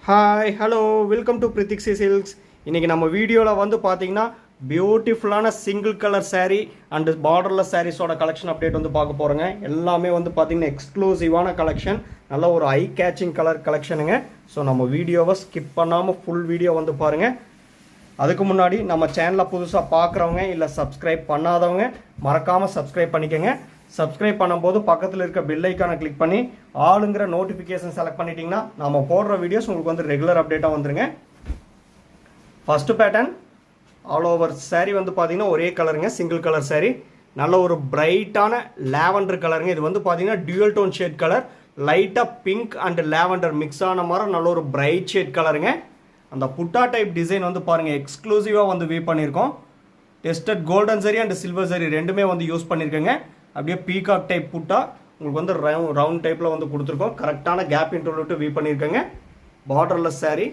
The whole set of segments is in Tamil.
Hi hello welcome to Prithiksi silks. இன்றைக்கி நம்ம வீடியோவில் வந்து பார்த்தீங்கன்னா பியூட்டிஃபுல்லான single colour saree and borderless சாரீஸோட கலெக்ஷன் அப்டேட் வந்து பார்க்க போகிறோங்க. எல்லாமே வந்து பார்த்திங்கன்னா எக்ஸ்க்ளூசிவான கலெக்ஷன், நல்ல ஒரு ஐ கேச்சிங் கலர் கலெக்ஷனுங்க. ஸோ நம்ம வீடியோவை ஸ்கிப் பண்ணாமல் ஃபுல் வீடியோ வந்து பாருங்கள். அதுக்கு முன்னாடி நம்ம சேனலை புதுசாக பார்க்குறவங்க இல்லை சப்ஸ்கிரைப் பண்ணாதவங்க மறக்காமல் சப்ஸ்கிரைப் பண்ணிக்கோங்க. சப்ஸ்கிரைப் பண்ணும்போது பக்கத்தில் இருக்க பெல் ஐக்கானை கிளிக் பண்ணி ஆளுங்கிற நோட்டிஃபிகேஷன் செலக்ட் பண்ணிட்டீங்கன்னா நம்ம போடுற வீடியோஸ் உங்களுக்கு வந்து ரெகுலர் அப்டேட்டாக வந்துருங்க. First pattern all over saree வந்து பார்த்தீங்கன்னா ஒரே கலருங்க, சிங்கிள் கலர் saree. நல்ல ஒரு பிரைட்டான லாவெண்டர் கலருங்க. இது வந்து பார்த்தீங்கன்னா டியூயல் டோன் ஷேட் கலர், லைட்டாக பிங்க் அண்ட் லாவெண்டர் மிக்ஸ் ஆன மாதிரி நல்ல ஒரு பிரைட் ஷேட் கலருங்க. அந்த புட்டா டைப் டிசைன் வந்து பாருங்கள், எக்ஸ்க்ளூசிவாக வந்து வீவ் பண்ணியிருக்கோம். Tested golden zari and silver zari ரெண்டுமே வந்து யூஸ் பண்ணியிருக்கேங்க. அப்படியே பீகாக் டைப் புட்டா உங்களுக்கு வந்து ரவுண்ட் டைப்பில் வந்து கொடுத்துருக்கோம். கரெக்டான கேப் இன்டர்வியூட்டு வீவ் பண்ணியிருக்கேங்க. Borderless saree.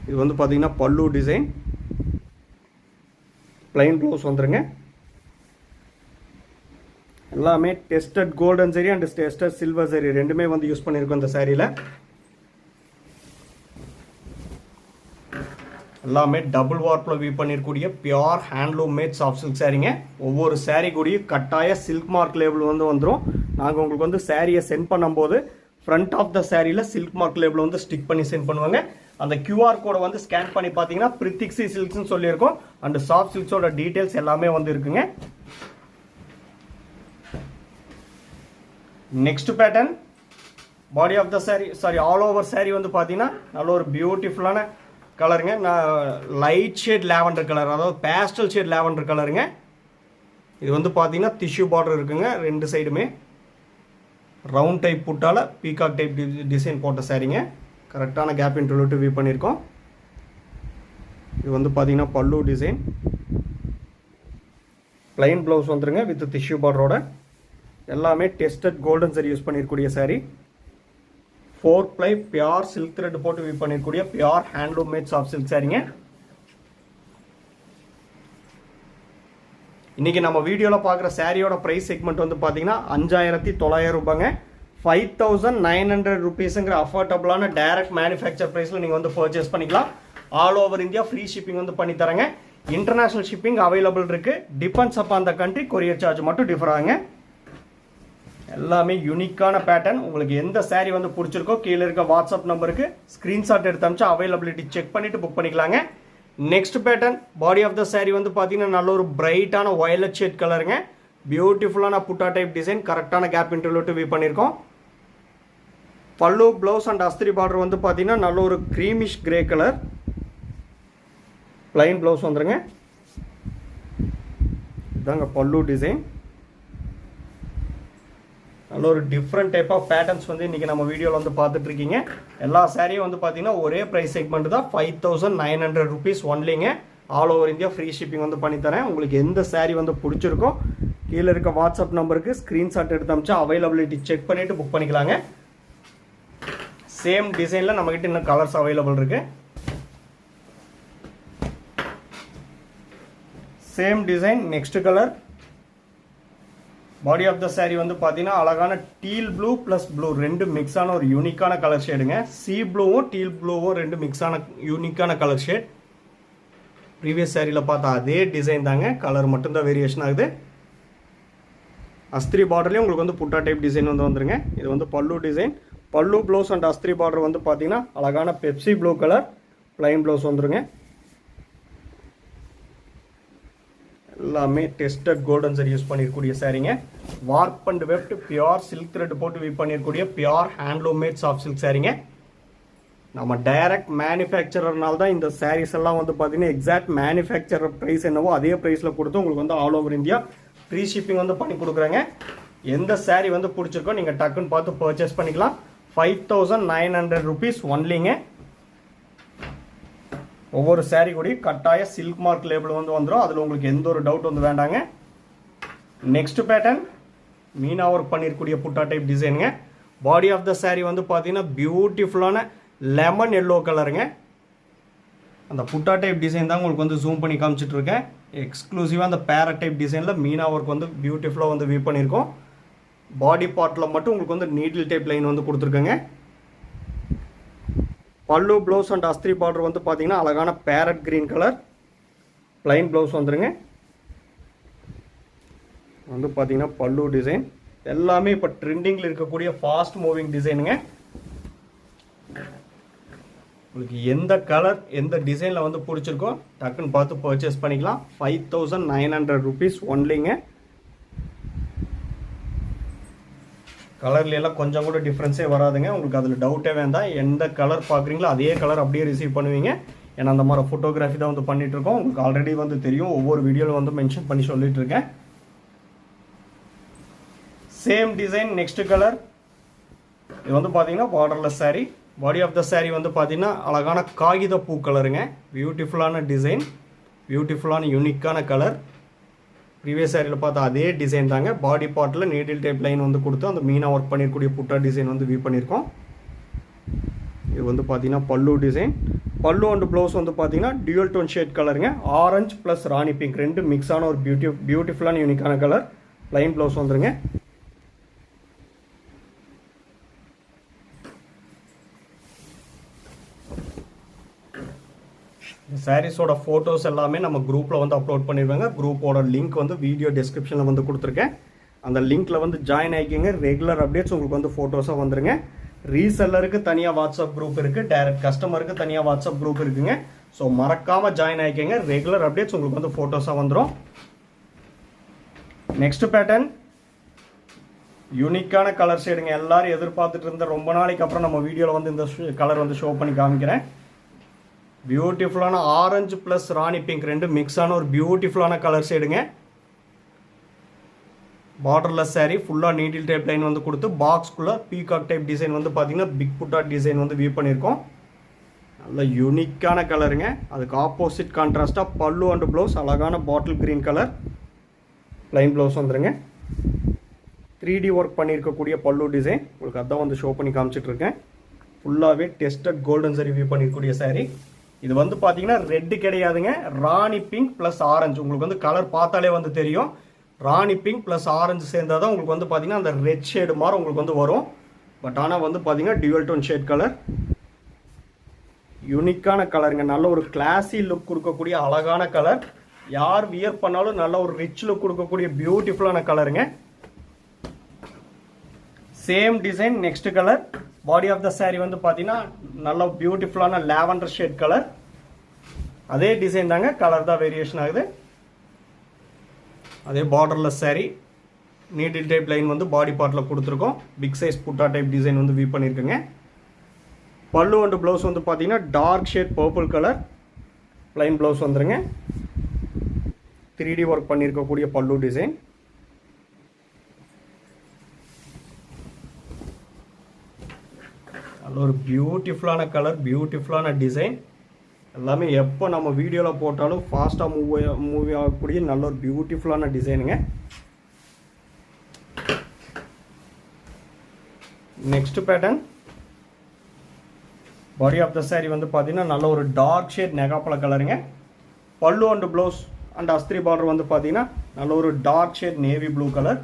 இது வந்து பார்த்தீங்கன்னா பல்லு டிசைன், பிளைன் ப்ளவுஸ் வந்துருங்க. எல்லாமே tested golden zari and tested silver zari ரெண்டுமே வந்து யூஸ் பண்ணியிருக்கோம் இந்த சாரியில். எல்லாமே டபுள் வார்ப்பில் வீவ் பண்ணியிருக்கூடிய pure handloom made soft silk சாரீங்க. ஒவ்வொரு சாரீ கூடிய கட்டாய சில்க் மார்க் லேபிள் வந்து வந்துடும். நாங்கள் உங்களுக்கு வந்து சாரியை சென்ட் பண்ணும்போது ஃப்ரண்ட் ஆஃப் த சாரியில் சில்க் மார்க் லேபிள் வந்து ஸ்டிக் பண்ணி சென்ட் பண்ணுவாங்க. அந்த கியூஆர் கோடை வந்து ஸ்கேன் பண்ணி பார்த்தீங்கன்னா பிரித்திக்ஸி சில்க்ஸ்னு சொல்லியிருக்கோம். அண்ட் சாஃப்ட் சில்க்ஸோட டீட்டெயில்ஸ் எல்லாமே வந்து இருக்குங்க. Next pattern body of the sari all over sari வந்து பார்த்தீங்கன்னா நல்ல ஒரு பியூட்டிஃபுல்லான கலருங்க. நான் லைட் ஷேட் லாவெண்டர் கலர், அதாவது பேஸ்டல் ஷேட் லாவெண்டர் கலருங்க. இது வந்து பார்த்தீங்கன்னா டிஷ்யூ பார்டர் இருக்குங்க ரெண்டு சைடுமே. ரவுண்ட் டைப் புட்டால பீகாக் டைப் டிசைன் போட்ட சாரீங்க. கரெக்டான கேப் இன்டர்வியூட்டு வீவ் பண்ணியிருக்கோம். இது வந்து பார்த்தீங்கன்னா பல்லு டிசைன், பிளைன் ப்ளவுஸ் வந்துருங்க வித் டிஷ்யூ பார்டரோட. எல்லாமே டெஸ்டட் கோல்டன் சரி யூஸ் பண்ணியிருக்கூடிய sari. 4 ply pure silk thread போட்டு வீவ் பண்ணிருக்கூடிய pure handloom made soft silk சாரீங்க. இன்னைக்கு நம்ம வீடியோவில் பார்க்குற சாரியோட ப்ரைஸ் செக்மெண்ட் வந்து பார்த்தீங்கன்னா 5900 ரூபாங்க. 5900 ருபீஸுங்கிற அஃபோர்டபுளான டைரக்ட் மேனுஃபேக்சர் ப்ரைஸில் நீங்கள் வந்து பர்ச்சேஸ் பண்ணிக்கலாம். All over India free shipping வந்து பண்ணி தரேங்க. இன்டர்நேஷனல் ஷிப்பிங் அவைலபிள் இருக்குது. Depends upon the country, courier charge மட்டும் டிஃபர் ஆகுங்க. எல்லாமே யூனிக்கான பேட்டர்ன். உங்களுக்கு எந்த சாரீ வந்து பிடிச்சிருக்கோ கீழே இருக்க வாட்ஸ்அப் நம்பருக்கு ஸ்க்ரீன்ஷாட் எடுத்து அனுப்பிச்சு அவைலபிலிட்டி செக் பண்ணிவிட்டு புக் பண்ணிக்கலாங்க. Next pattern body of the sari வந்து பார்த்தீங்கன்னா நல்ல ஒரு பிரைட்டான வயலட் ஷேட் கலருங்க. பியூட்டிஃபுல்லான புட்டா டைப் டிசைன், கரெக்டான கேப் இன்டர்வியூட்டு வீவ் பண்ணியிருக்கோம். பல்லு ப்ளவுஸ் அண்ட் அஸ்திரி பார்டர் வந்து பார்த்தீங்கன்னா நல்ல ஒரு creamish grey colour, plain blouse வந்துருங்க. இதாங்க பல்லு டிசைன். நல்ல ஒரு டிஃப்ரெண்ட் டைப் ஆஃப் பேட்டர்ன்ஸ் வந்து இன்றைக்கி நம்ம வீடியோவில் வந்து பார்த்துட்டு இருக்கீங்க. எல்லா சாரியும் வந்து பார்த்தீங்கன்னா ஒரே ப்ரைஸ் செக்மெண்ட் தான், 5900 ருபீஸ் ஒன்லிங்க. All over India free shipping வந்து பண்ணித்தரேன். உங்களுக்கு எந்த சாரீ வந்து பிடிச்சிருக்கோ கீழே இருக்க வாட்ஸ்அப் நம்பருக்கு ஸ்க்ரீன்ஷாட் எடுத்து அனுப்பிச்சா அவைலபிலிட்டி செக் பண்ணிவிட்டு புக் பண்ணிக்கலாங்க. சேம் டிசைனில் நம்மக்கிட்ட இன்னும் கலர்ஸ் அவைலபிள் இருக்குது. Same design, next colour. Body of the sari வந்து பார்த்தீங்கன்னா அழகான டீல் ப்ளூ ப்ளஸ் ப்ளூ ரெண்டு மிக்ஸான ஒரு யூனிக்கான கலர் ஷேடுங்க. சி ப்ளூவும் டீல் ப்ளூவும் ரெண்டு மிக்ஸான யூனிக்கான கலர் ஷேட். ப்ரீவியஸ் சாரியில் பார்த்தா அதே டிசைன் தாங்க, கலர் மட்டும்தான் வேரியேஷன் ஆகுது. அஸ்திரி பார்டர்லேயும் உங்களுக்கு வந்து புட்டா டைப் டிசைன் வந்து வந்துருங்க. இது வந்து பல்லு டிசைன். பல்லு ப்ளவுஸ் அண்ட் அஸ்திரி பார்டர் வந்து பார்த்தீங்கன்னா அழகான Pepsi blue colour, plain blouse வந்துருங்க. எல்லாமே டெஸ்டட் கோல்டன் சரி யூஸ் பண்ணியிருக்கூடிய சாரீங்க. Warp and weft pure silk thread போட்டு வீவ் பண்ணியிருக்கூடிய pure handloom made soft silk சாரீங்க. நம்ம டைரக்ட் மேனுஃபேக்சரர்னால தான் இந்த சாரீஸ் எல்லாம் வந்து பார்த்தீங்கன்னா எக்ஸாக்ட் மேனுஃபேக்சரர் ப்ரைஸ் என்னவோ அதே ப்ரைஸில் கொடுத்து உங்களுக்கு வந்து all over India free shipping வந்து பண்ணி கொடுக்குறாங்க. எந்த சாரீ வந்து பிடிச்சிருக்கோ நீங்கள் டக்குன்னு பார்த்து பர்ச்சேஸ் பண்ணிக்கலாம். 5900 ருபீஸ் ஒன்லிங்க. ஒவ்வொரு சாரீ கூடி கட்டாய சில்க் மார்க் லேபிள் வந்து வந்துடும். அதில் உங்களுக்கு எந்த ஒரு டவுட் வந்து வேண்டாங்க. நெக்ஸ்ட் பேட்டர்ன் மீனா ஒர்க் பண்ணியிருக்கூடிய புட்டா டைப் டிசைனுங்க. பாடி ஆஃப் த சாரீ வந்து பார்த்தீங்கன்னா பியூட்டிஃபுல்லான லெமன் எல்லோ கலருங்க. அந்த புட்டா டைப் டிசைன் தான் உங்களுக்கு வந்து ஜூம் பண்ணி காமிச்சிட்டு இருக்கேன். எக்ஸ்க்ளூசிவாக அந்த பேரட் டைப் டிசைனில் மீனா ஒர்க் வந்து பியூட்டிஃபுல்லாக வந்து வீவ் பண்ணியிருக்கோம். பாடி பார்ட்டில் மட்டும் உங்களுக்கு வந்து நீடில் டைப் லைன் வந்து கொடுத்துருக்கேங்க. பல்லு ப்ளவுஸ் அண்ட் அஸ்திரி பார்டர் வந்து பார்த்தீங்கன்னா அழகான farad green colour plain blouse வந்துருங்க. வந்து பார்த்தீங்கன்னா பல்லு டிசைன் எல்லாமே இப்போ ட்ரெண்டிங்கில் இருக்கக்கூடிய ஃபாஸ்ட் மூவிங் டிசைனுங்க. உங்களுக்கு எந்த கலர் எந்த டிசைனில் வந்து பிடிச்சிருக்கோ டக்குன்னு பார்த்து பர்ச்சேஸ் பண்ணிக்கலாம். 5900 rupees ஒன்லிங்க. கலர்லாம் கொஞ்சம் கூட டிஃப்ரென்ஸே வராதுங்க. உங்களுக்கு அதில் டவுட்டே வேண்டாம். எந்த கலர் பார்க்குறீங்களோ அதே கலர் அப்படியே ரிசீவ் பண்ணுவீங்க. ஏன்னா அந்த மாதிரி ஃபோட்டோகிராஃபி தான் வந்து பண்ணிகிட்ருக்கோம். உங்களுக்கு ஆல்ரெடி வந்து தெரியும், ஒவ்வொரு வீடியோவில் வந்து மென்ஷன் பண்ணி சொல்லிட்டு இருக்கேன். Same design next colour. இது வந்து பார்த்தீங்கன்னா borderless sari. Body of the sari வந்து பார்த்தீங்கன்னா அழகான காகித பூ கலருங்க. பியூட்டிஃபுல்லான டிசைன், பியூட்டிஃபுல்லான யூனிக்கான கலர். ப்ரீவியஸ் சாரியில் பார்த்தா அதே டிசைன் தாங்க. பாடி பார்ட்டில் நீடில் டைப் லைன் வந்து கொடுத்து அந்த மீனாக ஒர்க் பண்ணியிருக்கக்கூடிய புட்டா டிசைன் வந்து வியூ பண்ணியிருக்கோம். இது வந்து பார்த்தீங்கன்னா பல்லு டிசைன். பல்லு அண்ட் ப்ளவுஸ் வந்து பார்த்தீங்கன்னா டியூல் டோன் ஷேட் கலருங்க. ஆரஞ்சு ப்ளஸ் ராணி பிங்க் ரெண்டு மிக்ஸான ஒரு பியூட்டிஃபுல்லான யூனிக்கான கலர். ப்ளைன் ப்ளவுஸ் வந்துருங்க. சாரீஸோட ஃபோட்டோஸ் எல்லாமே நம்ம குரூப்பில் வந்து அப்லோட் பண்ணிடுவாங்க. குரூப்போட லிங்க் வந்து வீடியோ டிஸ்கிரிப்ஷனில் வந்து கொடுத்துருக்கேன். அந்த லிங்க்கில் வந்து ஜாயின் ஆகிக்கிங்க. ரெகுலர் அப்டேட்ஸ் உங்களுக்கு வந்து ஃபோட்டோஸாக வந்துருங்க. ரீசெல்லருக்கு தனியாக வாட்ஸ்அப் குரூப் இருக்குது, டைரக்ட் கஸ்டமருக்கு தனியாக வாட்ஸ்அப் குரூப் இருக்குங்க. ஸோ மறக்காமல் ஜாயின் ஆகிக்கிங்க. ரெகுலர் அப்டேட்ஸ் உங்களுக்கு வந்து ஃபோட்டோஸாக வந்துடும். நெக்ஸ்ட் பேட்டர்ன் யூனிக்கான கலர் ஷேடுங்க. எல்லாரும் எதிர்பார்த்துட்டு இருந்த ரொம்ப நாளைக்கு அப்புறம் நம்ம வீடியோவில் வந்து இந்த கலர் வந்து ஷோ பண்ணி காமிக்கிறேன். பியூட்டிஃபுல்லான ஆரஞ்சு ப்ளஸ் ராணி பிங்க் ரெண்டு மிக்ஸான ஒரு பியூட்டிஃபுல்லான கலர் ஷேடுங்க. பார்டர்லெஸ் சாரீ ஃபுல்லாக நீடில் டைப் லைன் வந்து கொடுத்து பாக்ஸ்குள்ளே பீகாக் டைப் டிசைன் வந்து பார்த்தீங்கன்னா பிக் புட்டா டிசைன் வந்து வியூ பண்ணியிருக்கோம். நல்ல யூனிக்கான கலருங்க. அதுக்கு ஆப்போசிட் கான்ட்ராஸ்டாக பல்லு அண்ட் ப்ளவுஸ் அழகான bottle green colour. Plain blouse வந்துருங்க. 3D ஒர்க் பண்ணியிருக்கக்கூடிய பல்லு டிசைன் உங்களுக்கு அதான் வந்து ஷோ பண்ணி காமிச்சிட்ருக்கேன். ஃபுல்லாகவே டெஸ்டட் கோல்டன் சரி வியூ பண்ணியிருக்கக்கூடிய சாரீ. இது வந்து பார்த்தீங்கன்னா ரெட்டு கிடையாதுங்க, ராணி பிங்க் ப்ளஸ் ஆரஞ்சு. உங்களுக்கு வந்து கலர் பார்த்தாலே வந்து தெரியும். ராணி பிங்க் ப்ளஸ் ஆரஞ்சு சேர்ந்தால் தான் உங்களுக்கு வந்து பார்த்தீங்கன்னா அந்த ரெட் ஷேடு மாதிரி உங்களுக்கு வந்து வரும். பட் ஆனால் வந்து பார்த்தீங்கன்னா டியூவல் டோன் ஷேட் கலர். யூனிக்கான கலருங்க. நல்ல ஒரு கிளாஸி லுக் கொடுக்கக்கூடிய அழகான கலர். யார் வியர் பண்ணாலும் நல்ல ஒரு ரிச் லுக் கொடுக்கக்கூடிய பியூட்டிஃபுல்லான கலருங்க. Same design next colour. Body of the sari வந்து பார்த்தீங்கன்னா நல்ல பியூட்டிஃபுல்லான லாவெண்டர் ஷேட் கலர். அதே டிசைன் தாங்க, கலர் தான் வேரியேஷன் ஆகுது. அதே borderless sari. Needle type line வந்து பாடி பார்ட்டில் கொடுத்துருக்கோம். Big size butta type design வந்து வியூ பண்ணியிருக்குங்க. பல்லு அண்ட் ப்ளவுஸ் வந்து பார்த்தீங்கன்னா dark shade purple colour. Plain blouse வந்துருங்க. 3D ஒர்க் பண்ணியிருக்கக்கூடிய பல்லு டிசைன். நல்ல ஒரு பியூட்டிஃபுல்லான கலர், பியூட்டிஃபுல்லான டிசைன். எல்லாமே எப்போ நம்ம வீடியோவில் போட்டாலும் ஃபாஸ்ட்டாக மூவ் ஆகக்கூடிய நல்ல ஒரு பியூட்டிஃபுல்லான டிசைனுங்க. Next pattern. Body of the sari வந்து பார்த்தீங்கன்னா நல்ல ஒரு டார்க் ஷேட் நெகாப்பழ கலருங்க. பல்லு அண்ட் ப்ளவுஸ் அண்ட் அஸ்திரி பார்டர் வந்து பார்த்தீங்கன்னா நல்ல ஒரு dark shade navy blue colour.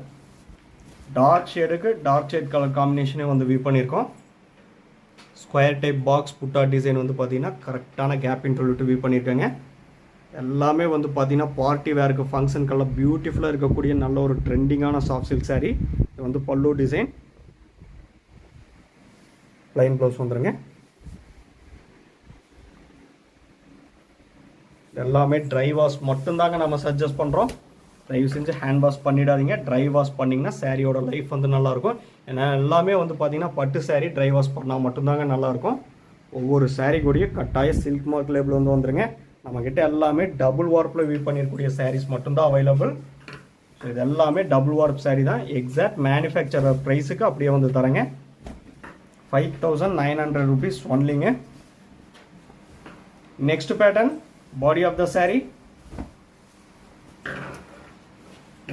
Dark ஷேடுக்கு டார்க் ஷேட் கலர் காம்பினேஷனே வந்து வியூ பண்ணியிருக்கோம். Square type box butta design வந்து பார்த்தீங்கன்னா கரெக்டான கேப் இன்ட்ரோல்ட்டு வியூ பண்ணியிருக்கேங்க. எல்லாமே வந்து பார்த்தீங்கன்னா பார்ட்டி வேருக்கு ஃபங்க்ஷனுக்கெல்லாம் பியூட்டிஃபுல்லாக இருக்கக்கூடிய நல்ல ஒரு ட்ரெண்டிங்கான சாஃப்ட் சில்க் சாரீ. இது வந்து பல்லு டிசைன். ப்ளைன் ப்ளவுஸ் வந்துருங்க. எல்லாமே ட்ரை வாஷ் மட்டும்தாங்க நம்ம சஜஸ்ட் பண்ணுறோம். தயவு செஞ்சு ஹேண்ட் வாஷ் பண்ணிடாதீங்க. ட்ரை வாஷ் பண்ணிங்கன்னா சாரியோட லைஃப் வந்து நல்லாயிருக்கும். ஏன்னா எல்லாமே வந்து பார்த்தீங்கன்னா பட்டு சாரீ ட்ரை வாஷ் பண்ணால் மட்டும்தாங்க நல்லாயிருக்கும். ஒவ்வொரு சாரீ கூடிய கட்டாய சில்க் மார்க் லேபிள் வந்து வந்துருங்க. நம்மக்கிட்ட எல்லாமே டபுள் வார்ப்பில் வியூ பண்ணியிருக்கக்கூடிய சாரீஸ் மட்டும்தான் அவைலபிள். ஸோ இது எல்லாமே டபுள் வார்ப் சாரீ தான். எக்ஸாக்ட் மேனுஃபேக்சரர் ப்ரைஸுக்கு அப்படியே வந்து தரேங்க. 5900 rupees ஒன்லிங்க. Next pattern. Body of the sari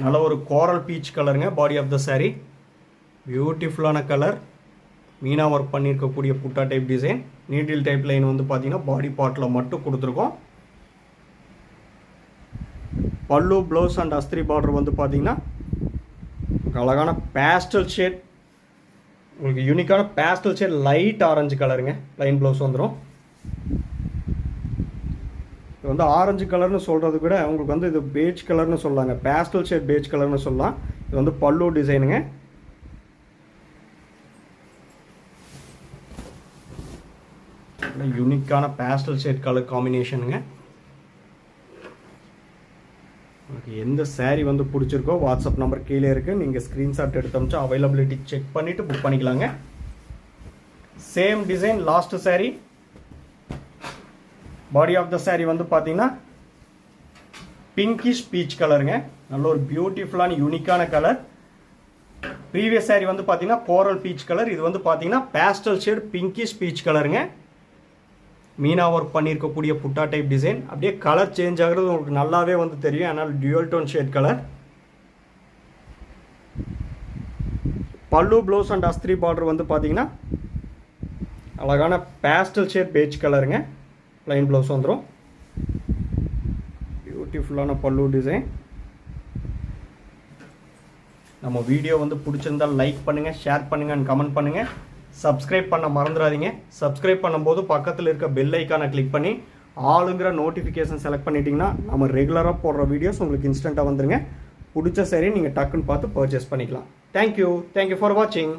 நல்ல ஒரு கோரல் பீச் கலருங்க. பாடி ஆஃப் த சாரீ பியூட்டிஃபுல்லான கலர். மீனா ஒர்க் பண்ணியிருக்கக்கூடிய புட்டா type design. Needle type line வந்து பார்த்தீங்கன்னா பாடி பார்ட்டில் மட்டும் கொடுத்துருக்கோம். பல்லு ப்ளவுஸ் அண்ட் அஸ்திரி பார்டர் வந்து பார்த்தீங்கன்னா அழகான பேஸ்டல் ஷேட் உங்களுக்கு யூனிக்கான பேஸ்டல் ஷேட் லைட் ஆரஞ்சு கலருங்க. ப்ளைன் ப்ளவுஸ் வந்துடும். இது வந்து ஆரஞ்சு கலர்னு சொல்கிறது விட உங்களுக்கு வந்து இது பேஜ் கலர்னு சொல்லலாங்க. பேஸ்டல் ஷேட் பேஜ் கலர்னு சொல்லலாம். இது வந்து பல்லு டிசைனுங்க. யூனிக்கான பேஸ்டல் ஷேட் கலர் காம்பினேஷனுங்க. உங்களுக்கு எந்த saree வந்து பிடிச்சிருக்கோ வாட்ஸ்அப் நம்பர் கீழே இருக்குது. நீங்கள் ஸ்க்ரீன்ஷாட் எடுத்து அனுப்பிச்சு அவைலபிலிட்டி செக் பண்ணிவிட்டு புக் பண்ணிக்கலாங்க. Same design last saree. Body of the saree வந்து பார்த்தீங்கன்னா பிங்கிஷ் பீச் கலருங்க. நல்ல ஒரு பியூட்டிஃபுல்லான யூனிக்கான கலர். ப்ரீவியஸ் saree வந்து பார்த்தீங்கன்னா கோரல் பீச் கலர். இது வந்து பார்த்தீங்கன்னா பேஸ்டல் ஷேட் பிங்கிஷ் பீச் கலருங்க. மீனா ஒர்க் பண்ணியிருக்கக்கூடிய புட்டா டைப் டிசைன். அப்படியே கலர் சேஞ்ச் ஆகிறது உங்களுக்கு நல்லாவே வந்து தெரியும். அதனால் டியூவல் டோன் ஷேட் கலர். பல்லு ப்ளவுஸ் அண்ட் அஸ்திரி பார்டர் வந்து பார்த்தீங்கன்னா அழகான பேஸ்டல் ஷேட் பேஜ் கலருங்க. ப்ளைன் ப்ளவுஸ் வந்துடும். பியூட்டிஃபுல்லான பல்லு டிசைன். நம்ம வீடியோ வந்து பிடிச்சிருந்தால் லைக் பண்ணுங்கள், ஷேர் பண்ணுங்கள் அண்ட் கமெண்ட் பண்ணுங்கள். சப்ஸ்கிரைப் பண்ண மறந்துடாதீங்க. சப்ஸ்கிரைப் பண்ணும்போது பக்கத்தில் இருக்க பெல் ஐக்கானை கிளிக் பண்ணி ஆளுங்கிற நோட்டிஃபிகேஷன் செலக்ட் பண்ணிட்டீங்கன்னா நம்ம ரெகுலராக போடுற வீடியோஸ் உங்களுக்கு இன்ஸ்டண்ட்டாக வந்துருங்க. பிடிச்ச saree நீங்கள் டக்குன்னு பார்த்து பர்ச்சேஸ் பண்ணிக்கலாம். தேங்க்யூ ஃபார் வாட்சிங்.